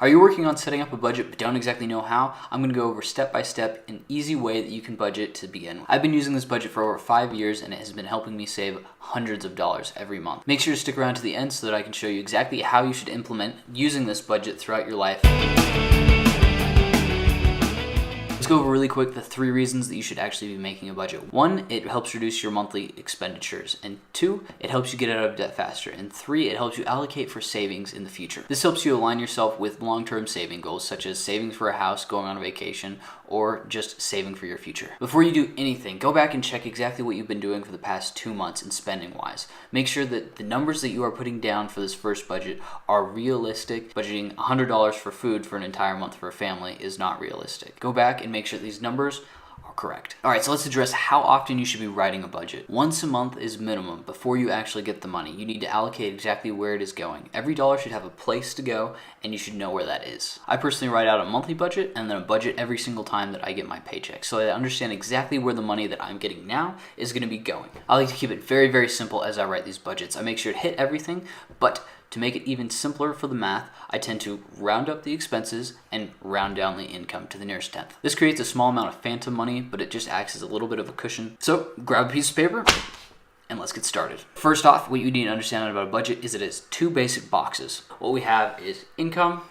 Are you working on setting up a budget but don't exactly know how? I'm going to go over step by step an easy way that you can budget to begin. I've been using this budget for over 5 years and it has been helping me save hundreds of dollars every month. Make sure to stick around to the end so that I can show you exactly how you should implement using this budget throughout your life. Let's go over really quick the 3 reasons that you should actually be making a budget. 1, it helps reduce your monthly expenditures. And 2, it helps you get out of debt faster. And 3, it helps you allocate for savings in the future. This helps you align yourself with long-term saving goals, such as saving for a house, going on a vacation, or just saving for your future. Before you do anything, go back and check exactly what you've been doing for the past 2 months in spending-wise. Make sure that the numbers that you are putting down for this first budget are realistic. Budgeting $100 for food for an entire month for a family is not realistic. Go back and make sure these numbers are correct. All right, so let's address how often you should be writing a budget. Once a month is minimum before you actually get the money. You need to allocate exactly where it is going. Every dollar should have a place to go and you should know where that is. I personally write out a monthly budget and then a budget every single time that I get my paycheck so that I understand exactly where the money that I'm getting now is going to be going. I like to keep it very, very simple as I write these budgets. I make sure to hit everything, but to make it even simpler for the math, I tend to round up the expenses and round down the income to the nearest tenth. This creates a small amount of phantom money, but it just acts as a little bit of a cushion. So grab a piece of paper and let's get started. First off, what you need to understand about a budget is it has 2 basic boxes. What we have is income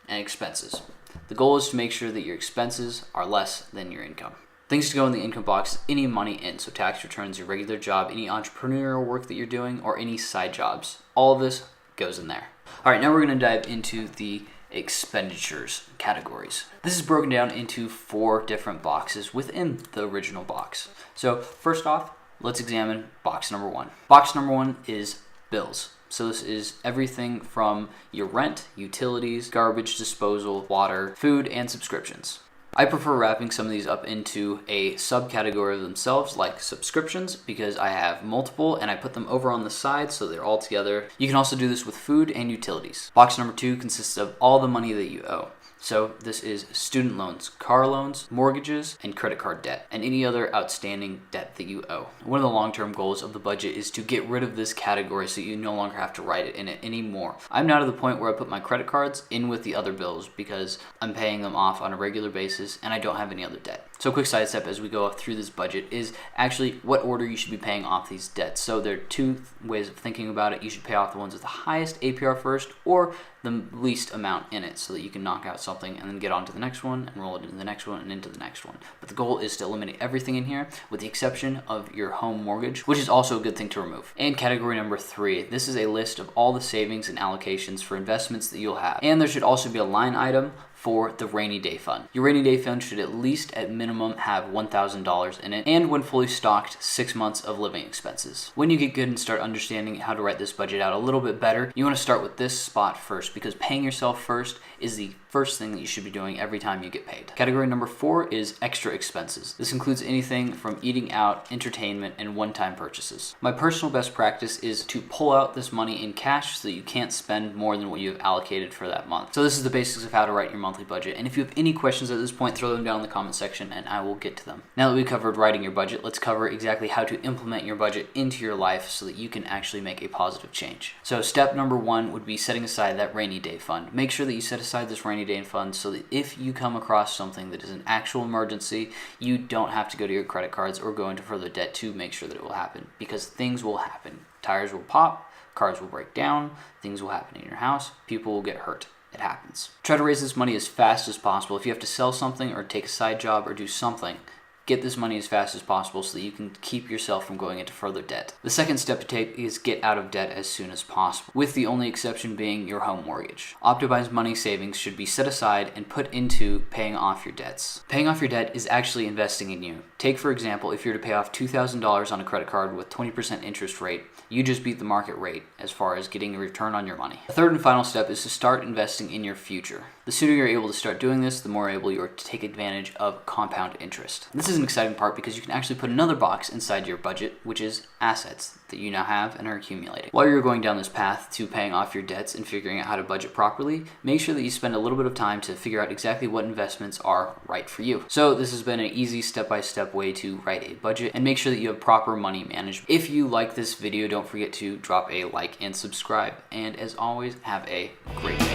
and expenses. The goal is to make sure that your expenses are less than your income. Things to go in the income box, any money in, so tax returns, your regular job, any entrepreneurial work that you're doing, or any side jobs. All of this goes in there. All right, now we're going to dive into the expenditures categories. This is broken down into 4 different boxes within the original box. So first off, let's examine box number 1. Box number 1 is bills. So this is everything from your rent, utilities, garbage disposal, water, food, and subscriptions. I prefer wrapping some of these up into a subcategory of themselves, like subscriptions, because I have multiple and I put them over on the side so they're all together. You can also do this with food and utilities. Box number 2 consists of all the money that you owe. So this is student loans, car loans, mortgages, and credit card debt, and any other outstanding debt that you owe. One of the long-term goals of the budget is to get rid of this category so you no longer have to write it in it anymore. I'm now to the point where I put my credit cards in with the other bills because I'm paying them off on a regular basis and I don't have any other debt. So a quick side step as we go through this budget is actually what order you should be paying off these debts. So there are 2 ways of thinking about it. You should pay off the ones with the highest APR first or the least amount in it so that you can knock out something and then get on to the next one and roll it into the next one and into the next one. But the goal is to eliminate everything in here with the exception of your home mortgage, which is also a good thing to remove. And category number 3, this is a list of all the savings and allocations for investments that you'll have. And there should also be a line item for the rainy day fund. Your rainy day fund should at least at minimum have $1,000 in it, and when fully stocked, 6 months of living expenses. When you get good and start understanding how to write this budget out a little bit better, you want to start with this spot first because paying yourself first is the first thing that you should be doing every time you get paid. Category number 4 is extra expenses. This includes anything from eating out, entertainment, and one-time purchases. My personal best practice is to pull out this money in cash so that you can't spend more than what you have allocated for that month. So this is the basics of how to write your monthly budget. And if you have any questions at this point, throw them down in the comment section and I will get to them. Now that we covered writing your budget, let's cover exactly how to implement your budget into your life so that you can actually make a positive change. So step number 1 would be setting aside that rainy day fund. Make sure that you set aside this rainy day fund so that if you come across something that is an actual emergency, you don't have to go to your credit cards or go into further debt to make sure that it will happen, because things will happen. Tires will pop, cars will break down, things will happen in your house, people will get hurt. It happens. Try to raise this money as fast as possible. If you have to sell something or take a side job or do something, get this money as fast as possible so that you can keep yourself from going into further debt. The second step to take is get out of debt as soon as possible, with the only exception being your home mortgage. Optimized money savings should be set aside and put into paying off your debts. Paying off your debt is actually investing in you. Take, for example, if you're to pay off $2,000 on a credit card with 20% interest rate, you just beat the market rate as far as getting a return on your money. The third and final step is to start investing in your future. The sooner you're able to start doing this, the more able you are to take advantage of compound interest. This is an exciting part because you can actually put another box inside your budget, which is assets that you now have and are accumulating. While you're going down this path to paying off your debts and figuring out how to budget properly, make sure that you spend a little bit of time to figure out exactly what investments are right for you. So this has been an easy step-by-step way to write a budget and make sure that you have proper money management. If you like this video, don't forget to drop a like and subscribe. And as always, have a great day.